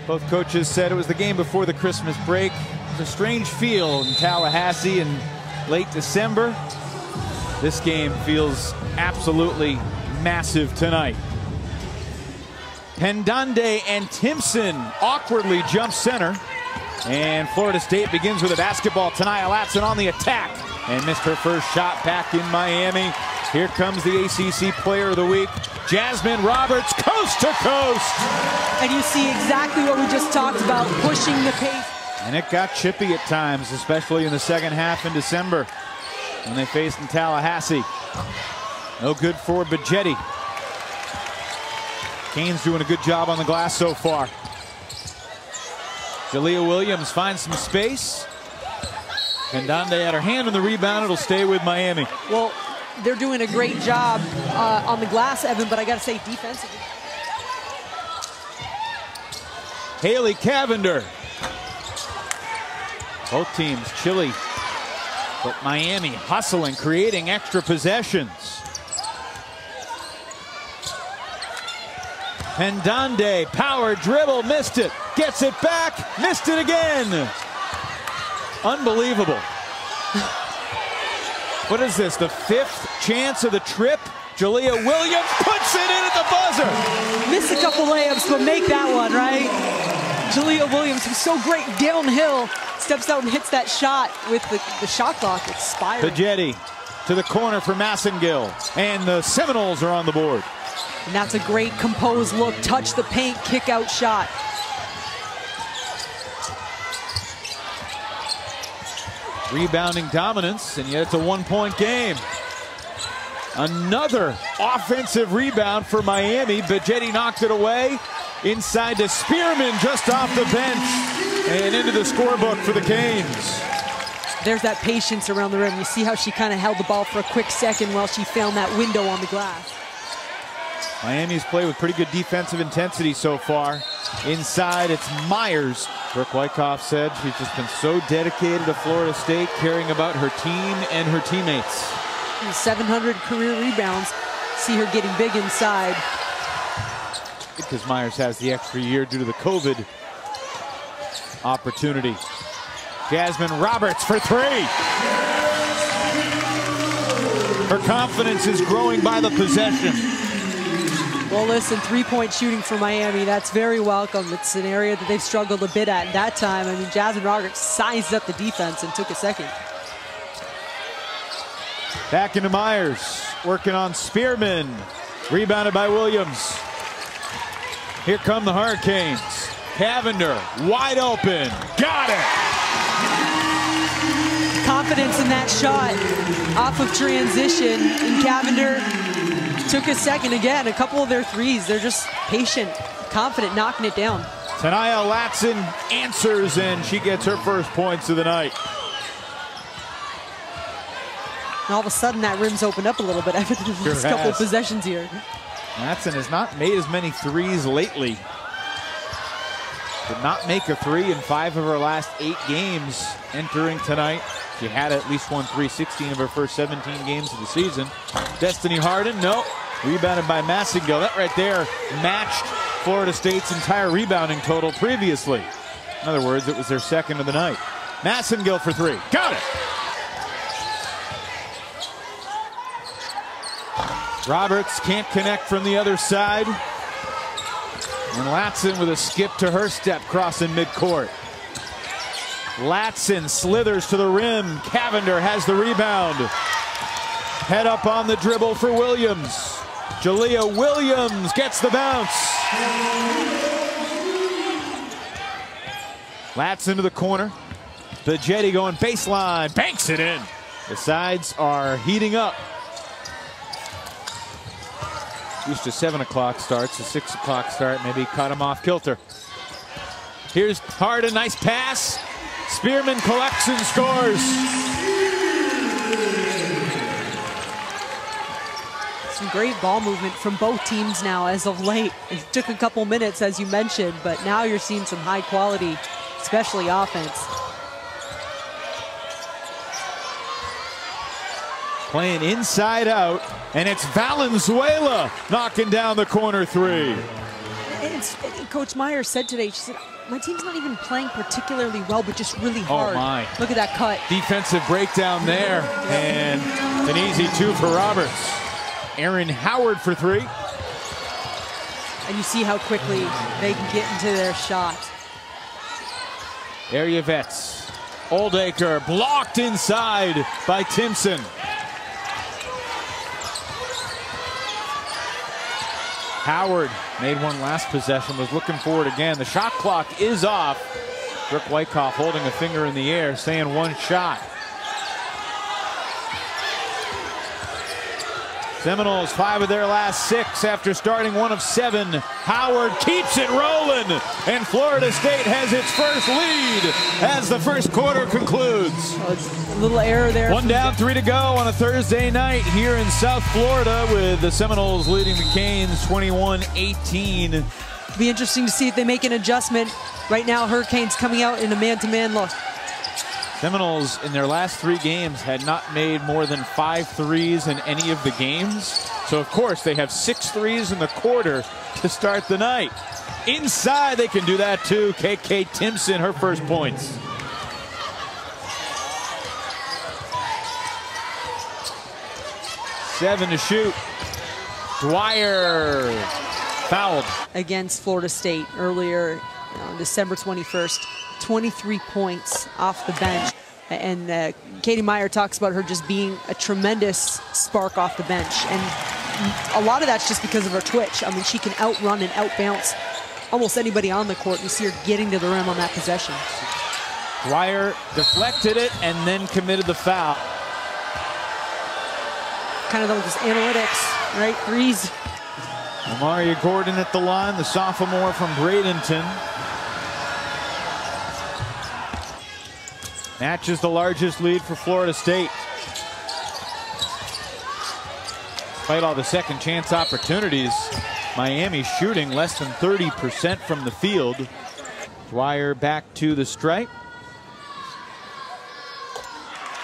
Both coaches said it was the game before the Christmas break. It was a strange feel in Tallahassee in late December. This game feels absolutely massive tonight. Pendande and Timpson awkwardly jump center. And Florida State begins with a basketball. Tanaya Latson on the attack and missed her first shot back in Miami. Here comes the ACC Player of the Week, Jasmine Roberts, coast to coast. And you see exactly what we just talked about, pushing the pace. And it got chippy at times, especially in the second half in December when they faced in Tallahassee. No good for Bajetti. Kane's doing a good job on the glass so far. Jalea Williams finds some space. Pendande had her hand on the rebound. It'll stay with Miami. Well, they're doing a great job on the glass, Evan, but I got to say defensively. Haley Cavinder. Both teams chilly, but Miami hustling, creating extra possessions. Pendande, power dribble, missed it. Gets it back, missed it again. Unbelievable. What is this, the fifth chance of the trip? Jalea Williams puts it in at the buzzer. Miss a couple layups, but make that one, right? Jalea Williams, who's so great downhill, steps out and hits that shot with the shot clock expired. Bajetti to the corner for Massengill, and the Seminoles are on the board. And that's a great composed look, touch the paint, kick out shot. Rebounding dominance, and yet it's a one-point game. Another offensive rebound for Miami. Bajetti knocked it away. Inside to Spearman, just off the bench. And into the scorebook for the Canes. There's that patience around the rim. You see how she kind of held the ball for a quick second while she found that window on the glass. Miami's played with pretty good defensive intensity so far. Inside, it's Myers. Brooke Wyckoff said she's just been so dedicated to Florida State, caring about her team and her teammates. 700 career rebounds. See her getting big inside. Because Myers has the extra year due to the COVID opportunity. Jasmine Roberts for three. Her confidence is growing by the possession. Well, listen, three-point shooting for Miami, that's very welcome. It's an area that they've struggled a bit at that time. I mean, Jasmine Roberts sized up the defense and took a second. Back into Myers, working on Spearman. Rebounded by Williams. Here come the Hurricanes. Cavinder, wide open, got it! Confidence in that shot off of transition, and Cavinder took a second again. A couple of their threes, they're just patient, confident, knocking it down. Tanaya Latson answers, and she gets her first points of the night. And all of a sudden, that rim's opened up a little bit after the last couple of possessions here. Latson has not made as many threes lately. Did not make a three in 5 of her last 8 games entering tonight. She had at least won 16 of her first 17 games of the season. Destiny Harden, no. Rebounded by Massengill. That right there matched Florida State's entire rebounding total previously. In other words, it was their second of the night. Massengill for three. Got it! Roberts can't connect from the other side. And Latson with a skip to her step, crossing midcourt. Latson slithers to the rim. Cavinder has the rebound. Head up on the dribble for Williams. Jalea Williams gets the bounce. Latson to the corner. Bajetti going baseline, banks it in. The sides are heating up. Used to 7 o'clock starts, a 6 o'clock start maybe caught him off kilter. Here's Harden, nice pass. Spearman collects and scores. Some great ball movement from both teams now as of late. It took a couple minutes, as you mentioned, but now you're seeing some high quality, especially offense. Playing inside out, and it's Valenzuela knocking down the corner three. Coach Meier said today, she said, my team's not even playing particularly well, but just really hard. Oh my. Look at that cut. Defensive breakdown there. And an easy 2 for Roberts. Aaron Howard for 3. And you see how quickly they can get into their shot. Area Vets. Oldacre blocked inside by Timpson. Howard made one last possession, was looking for it again. The shot clock is off. Brooke Wyckoff holding a finger in the air, saying 1 shot. Seminoles 5 of their last 6 after starting 1 of 7. Howard keeps it rolling, and Florida State has its first lead as the first quarter concludes. Oh, a little error there. 1 down, 3 to go on a Thursday night here in South Florida, with the Seminoles leading the Canes 21-18. Be interesting to see if they make an adjustment. Right now, Hurricanes coming out in a man-to-man look. Seminoles in their last 3 games had not made more than 5 threes in any of the games. So of course they have 6 threes in the quarter to start the night. Inside they can do that too. KK Timpson, her first points. Seven to shoot. Dwyer fouled. Against Florida State earlier on December 21st. 23 points off the bench. And Katie Meier talks about her just being a tremendous spark off the bench. And a lot of that's just because of her twitch. I mean, she can outrun and outbounce almost anybody on the court. You see her getting to the rim on that possession. Dwyer deflected it and then committed the foul. Kind of those analytics, right? Threes. Amaria Gordon at the line, the sophomore from Bradenton. Matches the largest lead for Florida State. Despite all the second chance opportunities, Miami shooting less than 30% from the field. Dwyer back to the stripe.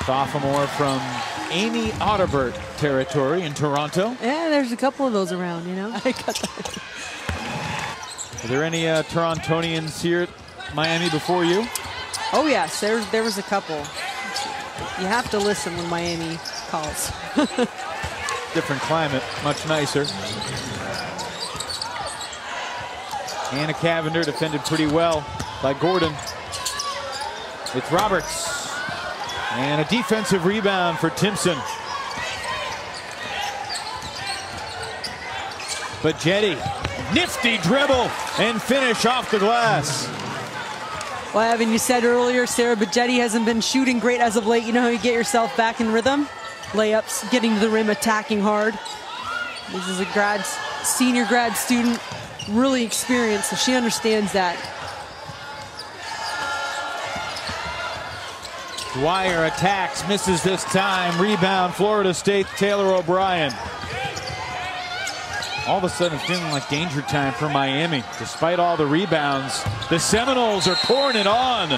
Sophomore from Amy Audibert territory in Toronto. Yeah, there's a couple of those around, you know. I got that. Are there any Torontonians here at Miami before you? Oh yes, there was a couple. You have to listen when Miami calls. Different climate, much nicer. Haley Cavinder defended pretty well by Gordon. It's Roberts. And a defensive rebound for Timpson. Bajetti, nifty dribble and finish off the glass. Well, Evan, you said earlier, Sarah Bajetti hasn't been shooting great as of late. You know how you get yourself back in rhythm? Layups, getting to the rim, attacking hard. This is a senior grad student, really experienced, so she understands that. Dwyer attacks, misses this time. Rebound, Florida State, Taylor O'Brien. All of a sudden it's feeling like danger time for Miami. Despite all the rebounds, the Seminoles are pouring it on.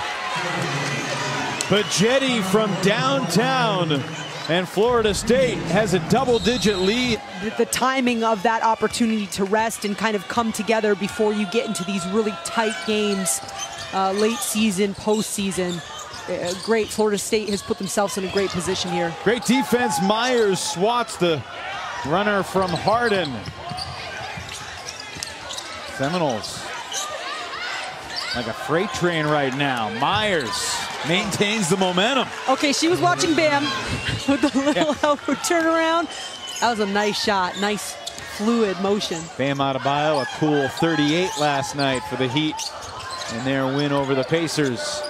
Bajetti from downtown, and Florida State has a double-digit lead. The timing of that opportunity to rest and kind of come together before you get into these really tight games, late season, postseason. Great. Florida State has put themselves in a great position here. Great defense. Myers swats the runner from Hardin. Seminoles like a freight train right now. Myers maintains the momentum. Okay, she was watching Bam with the little elbow turnaround. That was a nice shot, nice fluid motion. Bam Adebayo, a cool 38 last night for the Heat in their win over the Pacers.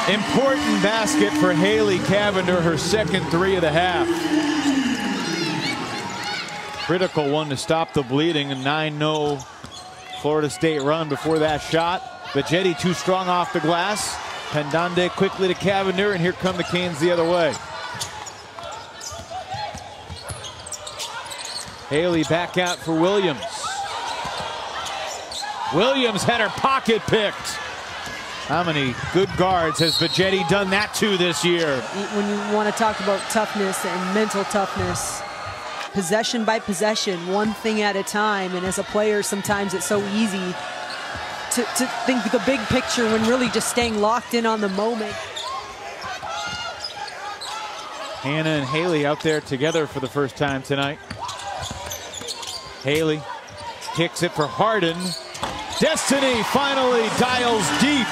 Important basket for Haley Cavinder, her second 3 of the half. Critical one to stop the bleeding. A 9-0 Florida State run before that shot. Bajetti too strong off the glass. Pendande quickly to Cavinder, and here come the Canes the other way. Haley back out for Williams. Williams had her pocket picked. How many good guards has Bajetti done that to this year? When you want to talk about toughness and mental toughness, possession by possession, one thing at a time. And as a player, sometimes it's so easy to think the big picture when really just staying locked in on the moment. Hannah and Haley out there together for the first time tonight. Haley kicks it for Harden. Destiny finally dials deep.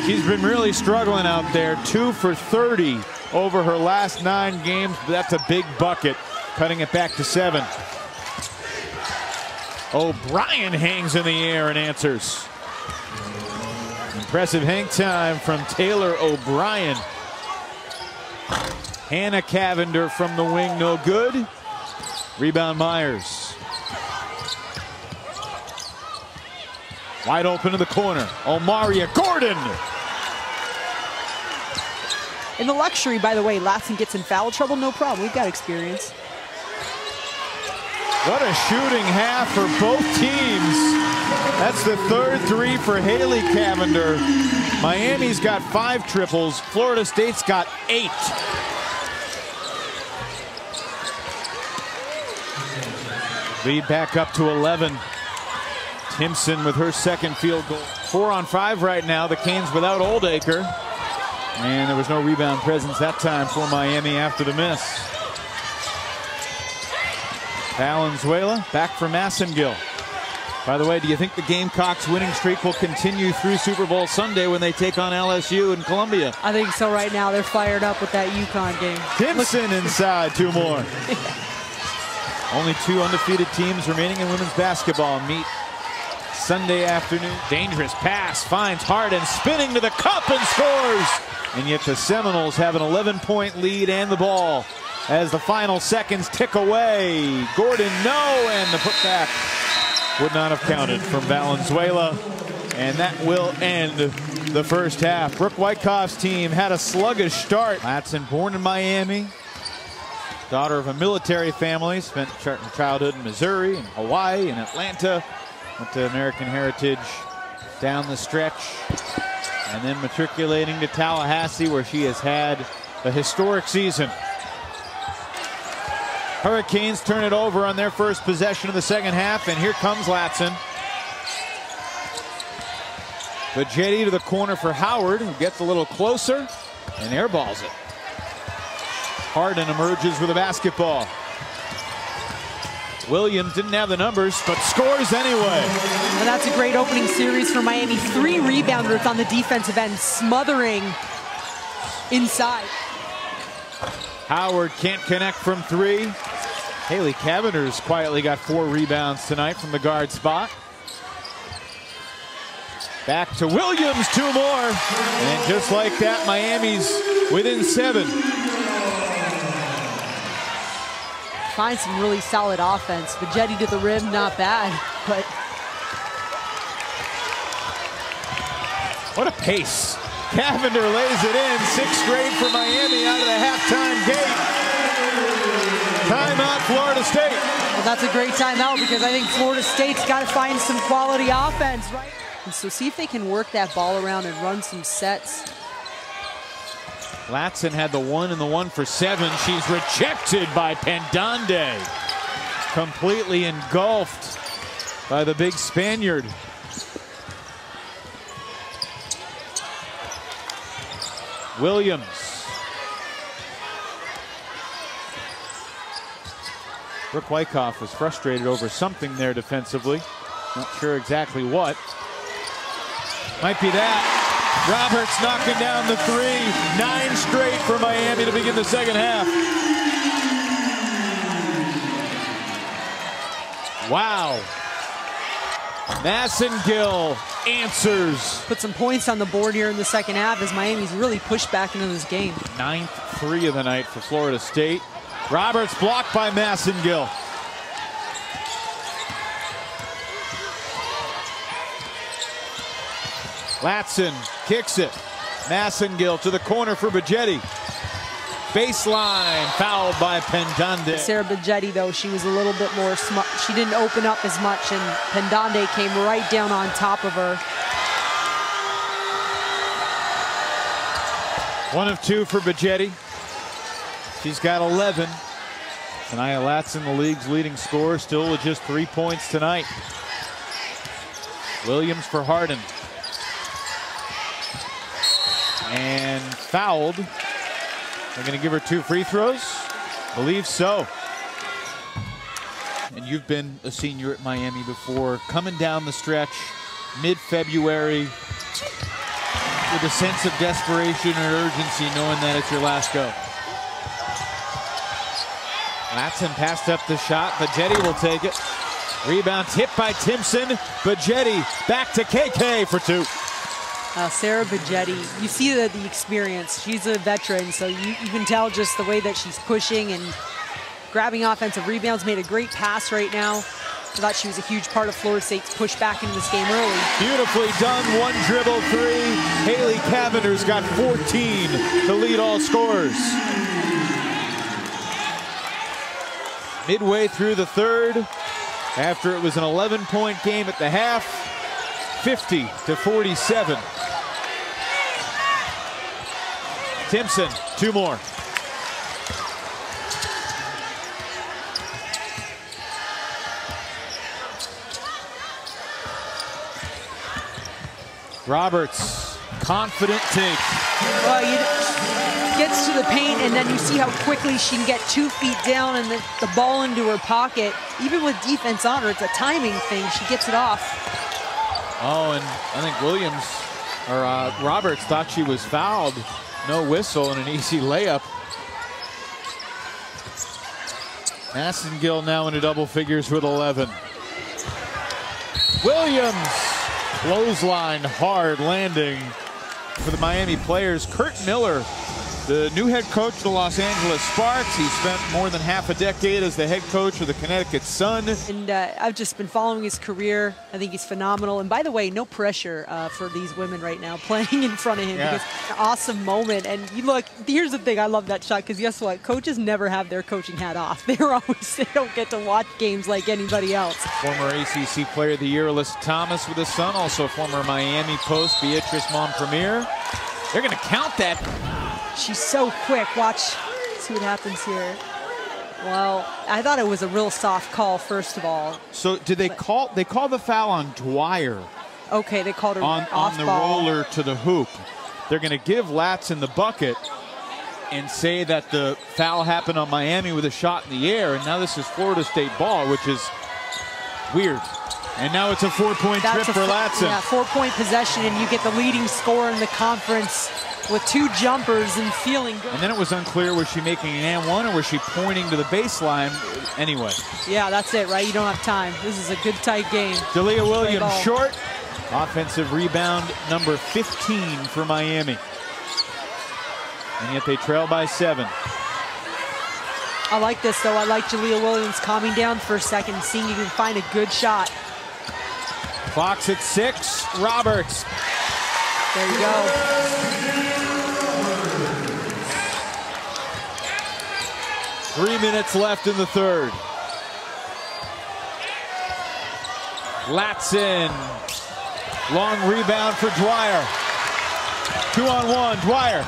She's been really struggling out there. 2 for 30 over her last 9 games, but that's a big bucket, cutting it back to 7. O'Brien hangs in the air and answers. Impressive hang time from Taylor O'Brien. Hannah Cavinder from the wing, no good. Rebound Myers. Wide open in the corner. Omaria Gordon. In the luxury, by the way, Latson gets in foul trouble, no problem. We've got experience. What a shooting half for both teams. That's the 3rd 3 for Haley Cavinder. Miami's got 5 triples. Florida State's got 8. Lead back up to 11. Timpson with her 2nd field goal. 4 on 5 right now. The Canes without Oldacre. And there was no rebound presence that time for Miami after the miss. Valenzuela back for Massengill. By the way, do you think the Gamecocks winning streak will continue through Super Bowl Sunday when they take on LSU in Columbia? I think so right now. They're fired up with that UConn game. Timpson inside, 2 more. Only 2 undefeated teams remaining in women's basketball meet Sunday afternoon. Dangerous pass, finds Harden, spinning to the cup and scores. And yet the Seminoles have an 11-point lead and the ball as the final seconds tick away. Gordon, no, and the putback would not have counted from Valenzuela. And that will end the first half. Brooke Wyckoff's team had a sluggish start. Latson, born in Miami, daughter of a military family, spent childhood in Missouri and Hawaii and Atlanta. Went to American Heritage down the stretch, and then matriculating to Tallahassee, where she has had a historic season. Hurricanes turn it over on their first possession of the second half, and here comes Latson. Bajetti to the corner for Howard, who gets a little closer and airballs it. Harden emerges with a basketball. Williams didn't have the numbers, but scores anyway. Well, that's a great opening series for Miami. 3 rebounders on the defensive end, smothering inside. Howard can't connect from 3. Haley Cavinder's quietly got 4 rebounds tonight from the guard spot. Back to Williams, 2 more. And just like that, Miami's within 7. Find some really solid offense. Bajetti to the rim, not bad, but what a pace. Cavinder lays it in. 6 straight for Miami out of the halftime gate. Timeout, Florida State. Well, that's a great timeout because I think Florida State's got to find some quality offense, right? And so see if they can work that ball around and run some sets. Latson had the 1 and the 1 for 7. She's rejected by Pendande. Completely engulfed by the big Spaniard. Williams. Brooke Wyckoff was frustrated over something there defensively. Not sure exactly what. Might be that. Roberts knocking down the 3. 9 straight for Miami to begin the second half. Wow. Massengill answers. Put some points on the board here in the second half as Miami's really pushed back into this game. 9th 3 of the night for Florida State. Roberts blocked by Massengill. Latson kicks it. Massengill to the corner for Bajetti. Baseline, fouled by Pendande. Sarah Bajetti, though, she was a little bit more smart. She didn't open up as much, and Pendande came right down on top of her. 1 of 2 for Bajetti. She's got 11. Tania Latson, the league's leading scorer, still with just 3 points tonight. Williams for Harden. And fouled. They're going to give her 2 free throws? Believe so. And you've been a senior at Miami before, coming down the stretch, mid-February, with a sense of desperation and urgency, knowing that it's your last go. Latson passed up the shot, but Jetty will take it. Rebound tipped by Timpson, Bajetti back to KK for 2. Sarah Bajetti, you see the experience. She's a veteran, so you can tell just the way that she's pushing and grabbing offensive rebounds. Made a great pass right now. I thought she was a huge part of Florida State's push back into this game early. Beautifully done, 1 dribble 3. Haley Cavinder's got 14 to lead all scorers. Midway through the third, after it was an 11-point game at the half, 50-47. Timpson, 2 more. Roberts, confident take. Well, gets to the paint, and then you see how quickly she can get 2 feet down and the ball into her pocket. Even with defense on her, it's a timing thing. She gets it off. Oh, and I think Williams, or Roberts, thought she was fouled. No whistle and an easy layup. Massengill now into double figures with 11. Williams, clothesline, hard landing for the Miami players. Kurt Miller, the new head coach of the Los Angeles Sparks. He spent more than half a decade as the head coach of the Connecticut Sun. And I've just been following his career. I think he's phenomenal. And by the way, no pressure for these women right now playing in front of him. Yeah. Because it's an awesome moment. And you look, here's the thing, I love that shot, because guess what? Coaches never have their coaching hat off. They don't get to watch games like anybody else. Former ACC Player of the Year, Alyssa Thomas with the Sun. Also former Miami Post, Beatrice Montpremier. They're going to count that. She's so quick. Watch, see what happens here. Well, I thought it was a real soft call, first of all. So did they call? They called the foul on Dwyer. Okay, they called her on the ball. roller to the hoop. They're going to give Latson the bucket and say that the foul happened on Miami with a shot in the air, and now this is Florida State ball, which is weird. And now it's a 4-point trip for Latson. Yeah, 4-point possession, and you get the leading scorer in the conference with 2 jumpers and feeling good. And then it was unclear, was she making an and one or was she pointing to the baseline anyway? Yeah, that's it, right? You don't have time. This is a good, tight game. Dalia Williams short. Offensive rebound number 15 for Miami. And yet they trail by 7. I like this, though. I like Jalea Williams calming down for a second, seeing if you can find a good shot. Clock's at 6. Roberts. There you go. Three minutes left in the third. Latson. Long rebound for Dwyer. 2-on-1. Dwyer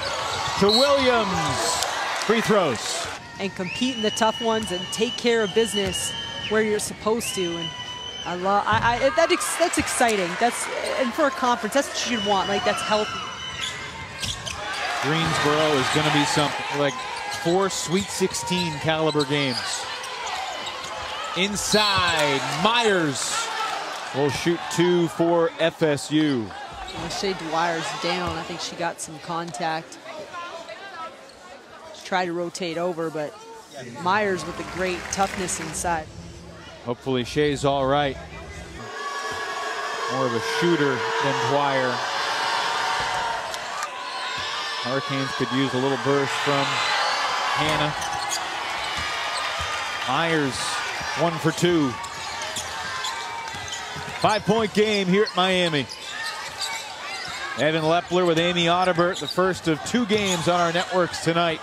to Williams. Free throws. And compete in the tough ones and take care of business where you're supposed to. And I love that's exciting. And for a conference, that's what you should want. Like, that's healthy. Greensboro is going to be something like 4 Sweet 16 caliber games. Inside, Myers will shoot 2 for FSU. Shea Dwyer's down. I think she got some contact. She tried to rotate over, but Myers with the great toughness inside. Hopefully Shea's all right. More of a shooter than Dwyer. Hurricanes could use a little burst from Hannah. Myers, 1 for 2. 5-point game here at Miami. Evan Lepler with Amy Audibert, the first of 2 games on our networks tonight,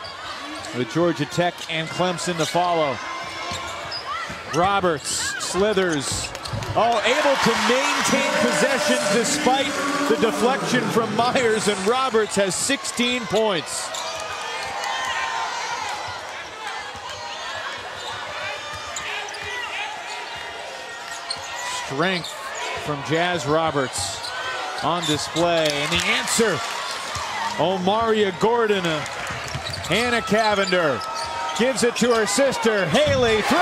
with Georgia Tech and Clemson to follow. Roberts slithers. Oh, able to maintain possession despite the deflection from Myers, and Roberts has 16 points. Strength from Jazz Roberts on display. And the answer, Omaria Gordon. Hannah Cavinder gives it to her sister, Haley. 3!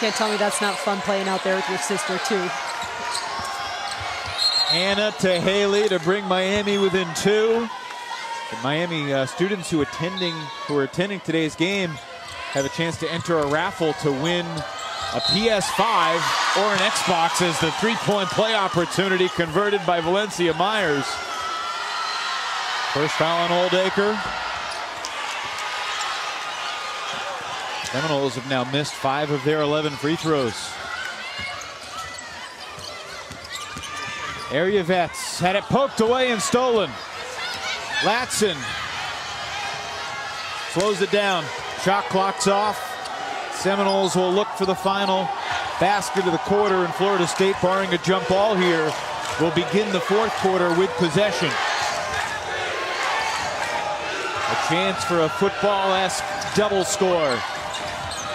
Can't tell me that's not fun playing out there with your sister, too. Hannah to Haley to bring Miami within 2. The Miami students who are attending today's game have a chance to enter a raffle to win a PS5 or an Xbox as the three-point play opportunity converted by Valencia Myers. First foul on Oldacre. Seminoles have now missed 5 of their 11 free throws. Area Vets had it poked away and stolen. Latson slows it down. Shot clock's off. Seminoles will look for the final basket of the quarter, and Florida State, barring a jump ball here, will begin the fourth quarter with possession. A chance for a football-esque double score.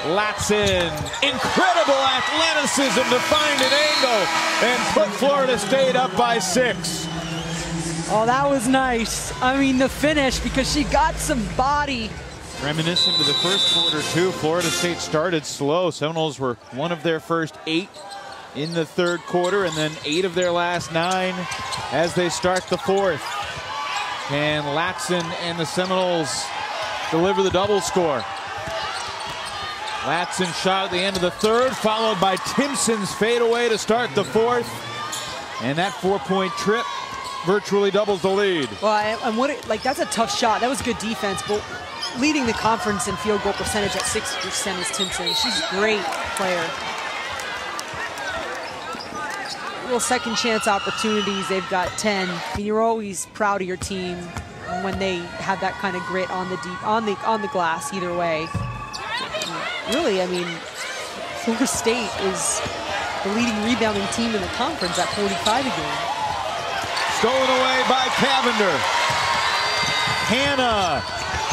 Latson, incredible athleticism to find an angle and put Florida State up by 6. Oh, that was nice. I mean, the finish, because she got some body. Reminiscent of the first quarter, too. Florida State started slow. Seminoles were one of their first 8 in the third quarter, and then 8 of their last 9 as they start the fourth. And Latson and the Seminoles deliver the double score. Latson shot at the end of the third, followed by Timpson's fadeaway to start the fourth. And that 4-point trip virtually doubles the lead. Well, that's a tough shot. That was good defense, but leading the conference in field goal percentage at 60% is Timpson. She's a great player. Little second chance opportunities. They've got 10. I mean, you're always proud of your team when they have that kind of grit on the glass. Either way. Really, I mean, Florida State is the leading rebounding team in the conference at 45 a game. Stolen away by Cavinder. Hannah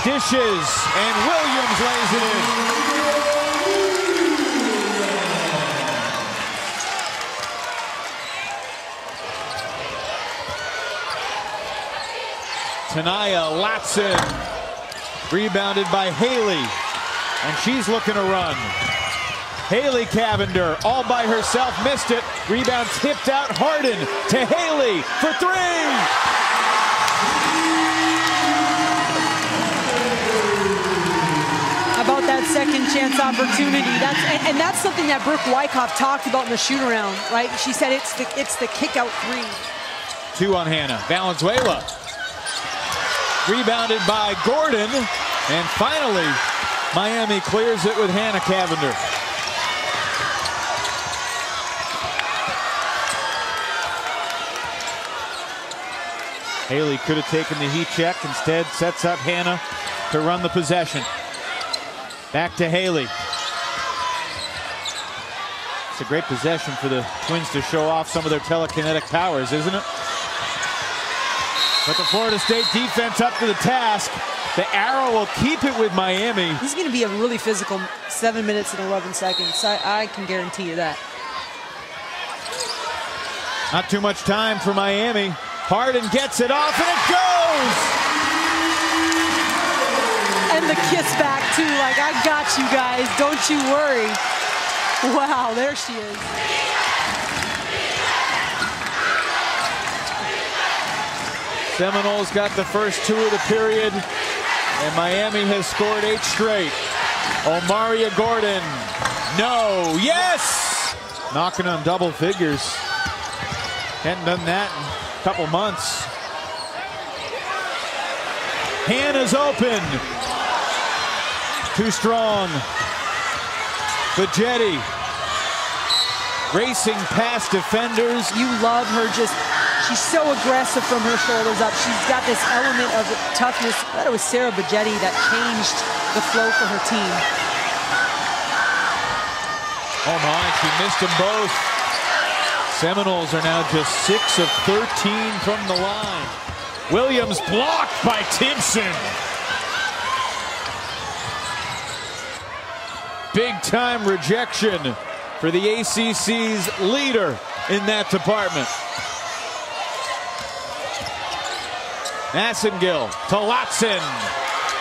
dishes, and Williams lays it in. Tanaya Latson, rebounded by Haley. And she's looking to run. Haley Cavinder all by herself, missed it. Rebound tipped out. Harden to Haley for 3. How about that second chance opportunity? That's something that Brooke Wyckoff talked about in the shoot around, right? She said it's the kick out 3. 2 on Hannah. Valenzuela. Rebounded by Gordon. And finally, Miami clears it with Hannah Cavinder. Haley could have taken the heat check. Instead, sets up Hannah to run the possession. Back to Haley. It's a great possession for the Twins to show off some of their telekinetic powers, isn't it? But the Florida State defense up to the task. The arrow will keep it with Miami. This is going to be a really physical 7 minutes and 11 seconds. I can guarantee you that. Not too much time for Miami. Harden gets it off, and it goes! And the kiss back, too. Like, I got you guys. Don't you worry. Wow, there she is. Seminoles got the first 2 of the period, and Miami has scored 8 straight. Omaria Gordon, no, yes! Knocking on double figures. Hadn't done that in a couple months. Hannah's open. Too strong. Bajetti racing past defenders. You love her she's so aggressive from her shoulders up. She's got this element of toughness. I thought it was Sarah Bajetti that changed the flow for her team. Oh my, she missed them both. Seminoles are now just 6 of 13 from the line. Williams blocked by Timpson. Big time rejection for the ACC's leader in that department. Massengill to Watson.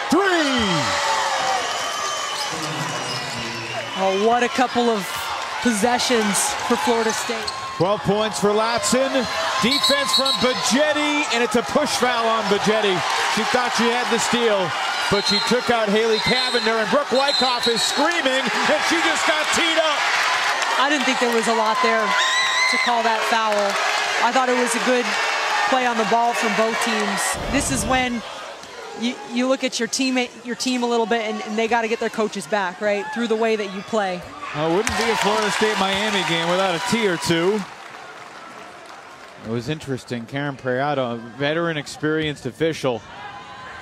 3! Oh, what a couple of possessions for Florida State. 12 points for Latson. Defense from Bajetti, and it's a push foul on Bajetti. She thought she had the steal, but she took out Haley Cavinder, and Brooke Wyckoff is screaming, and she just got teed up. I didn't think there was a lot there to call that foul. I thought it was a good play on the ball from both teams. This is when you look at your team a little bit, and they got to get their coaches back, right, through the way that you play. Well, it wouldn't be a Florida State-Miami game without a T or two. It was interesting. Karen Prayado, a veteran, experienced official.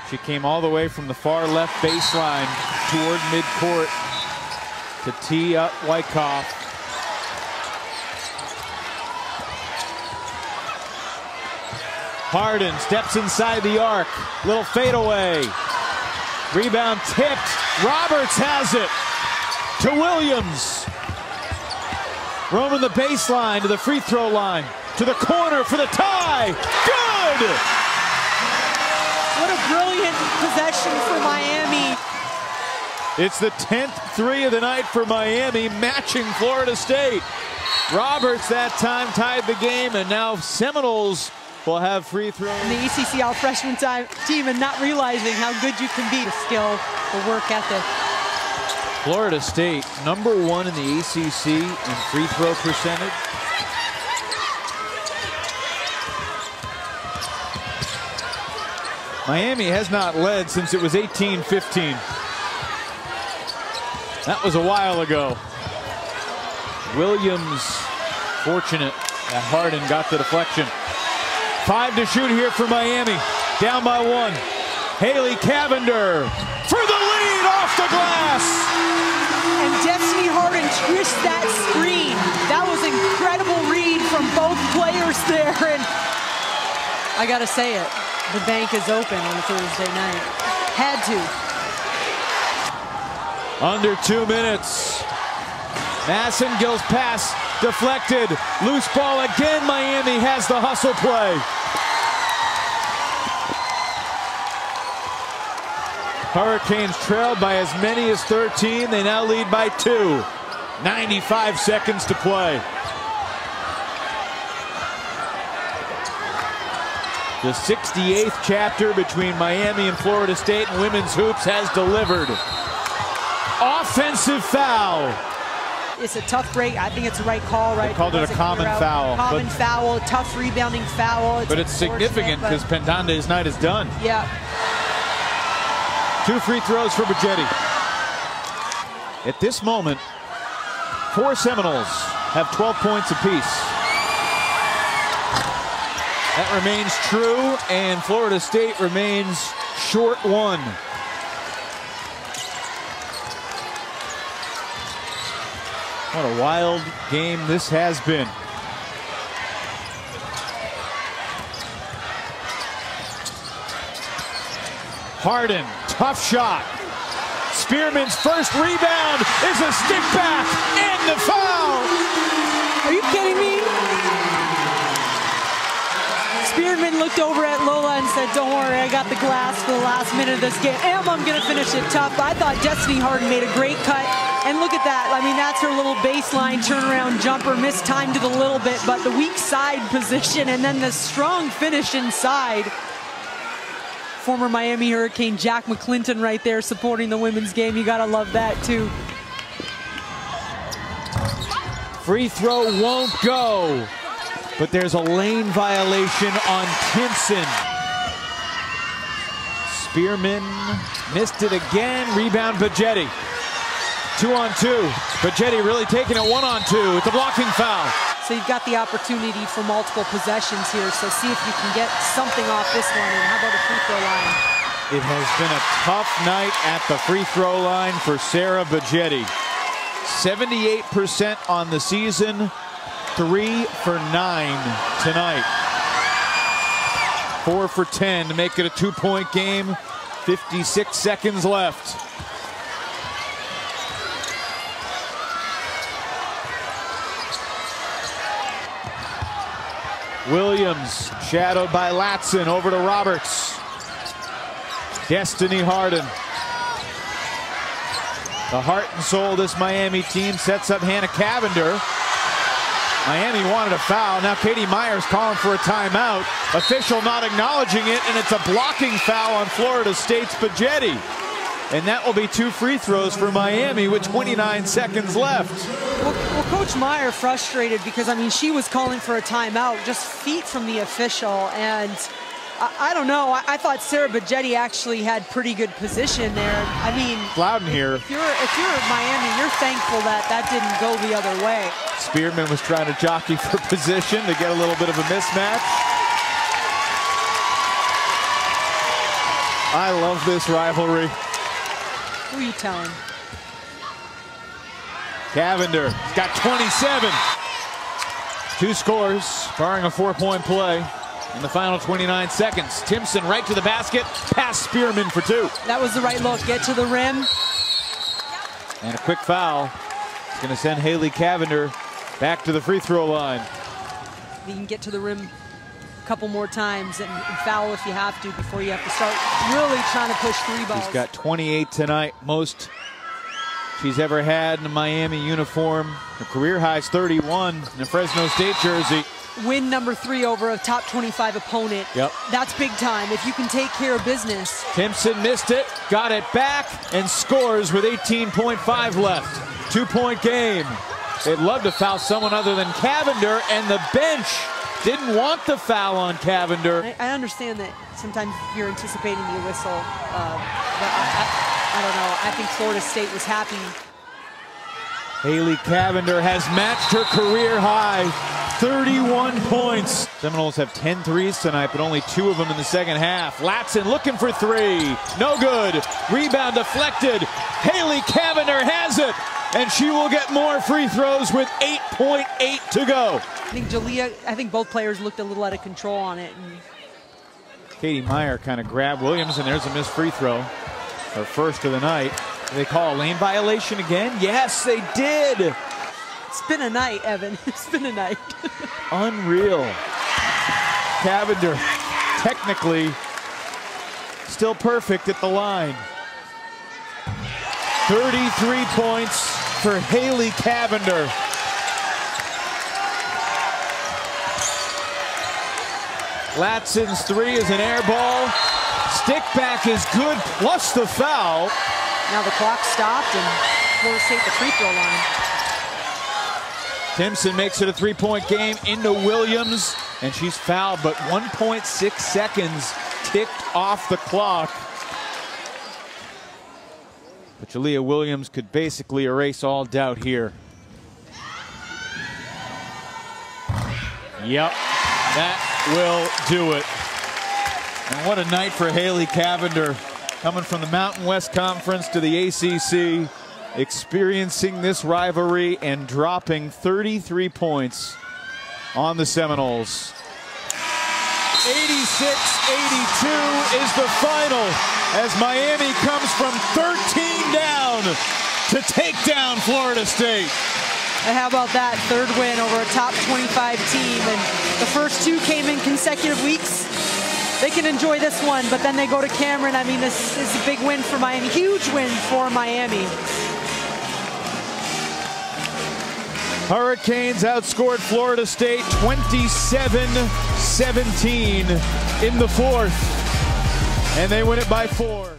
She came all the way from the far left baseline toward midcourt to tee up Wyckoff. Harden steps inside the arc. Little fadeaway. Rebound tipped. Roberts has it to Williams. Roaming the baseline to the free throw line. To the corner for the tie. Good! What a brilliant possession for Miami. It's the 10th three of the night for Miami, matching Florida State. Roberts that time tied the game, and now Seminoles will have free throws. And the ACC all-freshman team, and not realizing how good you can be. The skill, the work ethic. Florida State, #1 in the ACC in free throw percentage. Miami has not led since it was 18-15. That was a while ago. Williams, fortunate that Harden got the deflection. 5 to shoot here for Miami. Down by 1. Haley Cavinder for the lead off the glass. And Destiny Harden twisted that screen. That was an incredible read from both players there. And I gotta say it, the bank is open on a Thursday night. Had to. Under 2 minutes. Massengill's pass deflected. Loose ball again. Miami has the hustle play. Hurricanes trailed by as many as 13. They now lead by 2. 95 seconds to play. The 68th chapter between Miami and Florida State and women's hoops has delivered. Offensive foul. It's a tough break. I think it's the right call, right? They called it a common foul. Common foul, tough rebounding foul. But it's significant because Pendante's night is done. Yeah. 2 free throws for Bajetti. At this moment, 4 Seminoles have 12 points apiece. That remains true, and Florida State remains short 1. What a wild game this has been. Harden, tough shot. Spearman's first rebound is a stick back and the foul. Are you kidding me? Spearman looked over at Lola and said, don't worry, I got the glass for the last minute of this game. And I'm going to finish it tough. I thought Destiny Harden made a great cut. And look at that. I mean, that's her little baseline turnaround jumper. Mistimed it a little bit, but the weak side position and then the strong finish inside. Former Miami Hurricane Jack McClinton right there supporting the women's game. You got to love that, too. Free throw won't go. But there's a lane violation on Timpson. Spearman missed it again. Rebound Bajetti. 2-on-2. Bajetti really taking it 1-on-2. It's a blocking foul. So you've got the opportunity for multiple possessions here. So see if you can get something off this one. And how about a free throw line? It has been a tough night at the free throw line for Sarah Bajetti. 78% on the season. 3 for 9 tonight. 4 for 10 to make it a 2-point game. 56 seconds left. Williams shadowed by Latson, over to Roberts. Destiny Harden. The heart and soul of this Miami team sets up Haley Cavinder. Miami wanted a foul. Now Katie Meier's calling for a timeout. Official not acknowledging it, and it's a blocking foul on Florida State's Pagetti. And that will be 2 free throws for Miami with 29 seconds left. Well, Coach Meier frustrated because, I mean, she was calling for a timeout just feet from the official. And I don't know. I thought Sarah Pagetti actually had pretty good position there. I mean, loud in here. If you're Miami, you're thankful that that didn't go the other way. Spearman was trying to jockey for position to get a little bit of a mismatch. I love this rivalry. Who are you telling? Cavinder got 27. 2 scores, barring a 4-point play in the final 29 seconds. Timpson right to the basket, past Spearman for 2. That was the right look. Get to the rim. And a quick foul. It's going to send Haley Cavinder back to the free throw line. You can get to the rim a couple more times and foul if you have to before you have to start really trying to push 3 balls. She's got 28 tonight, most she's ever had in a Miami uniform. Her career high is 31 in a Fresno State jersey. Win number 3 over a top 25 opponent. Yep. That's big time if you can take care of business. Timpson missed it, got it back, and scores with 18.5 left. 2-point game. They'd love to foul someone other than Cavinder, and the bench didn't want the foul on Cavinder. I understand that sometimes you're anticipating the whistle, but I don't know. I think Florida State was happy. Haley Cavinder has matched her career high, 31 points. Seminoles have 10 threes tonight, but only 2 of them in the second half. Latson looking for 3, no good. Rebound deflected. Haley Cavinder has it, and she will get more free throws with 8.8 to go. I think both players looked a little out of control on it. And Katie Meier kind of grabbed Williams, and there's a missed free throw. Her first of the night. Do they call a lane violation again? Yes, they did. It's been a night, Evan. It's been a night. Unreal. Cavinder, technically, still perfect at the line. 33 points for Haley Cavinder. Latson's 3 is an air ball. Stick back is good, plus the foul. Now the clock stopped, and Florida State the free throw line. Timpson makes it a 3-point game into Williams, and she's fouled, but 1.6 seconds ticked off the clock. But Jalea Williams could basically erase all doubt here. Yep, that will do it. And what a night for Haley Cavinder, coming from the Mountain West Conference to the ACC, experiencing this rivalry and dropping 33 points on the Seminoles. 86-82 is the final as Miami comes from 13 down to take down Florida State. And how about that third win over a top 25 team? And the first 2 came in consecutive weeks. They can enjoy this one, but then they go to Cameron. I mean, this is a big win for Miami. Huge win for Miami. Hurricanes outscored Florida State 27-17 in the 4th, and they win it by 4.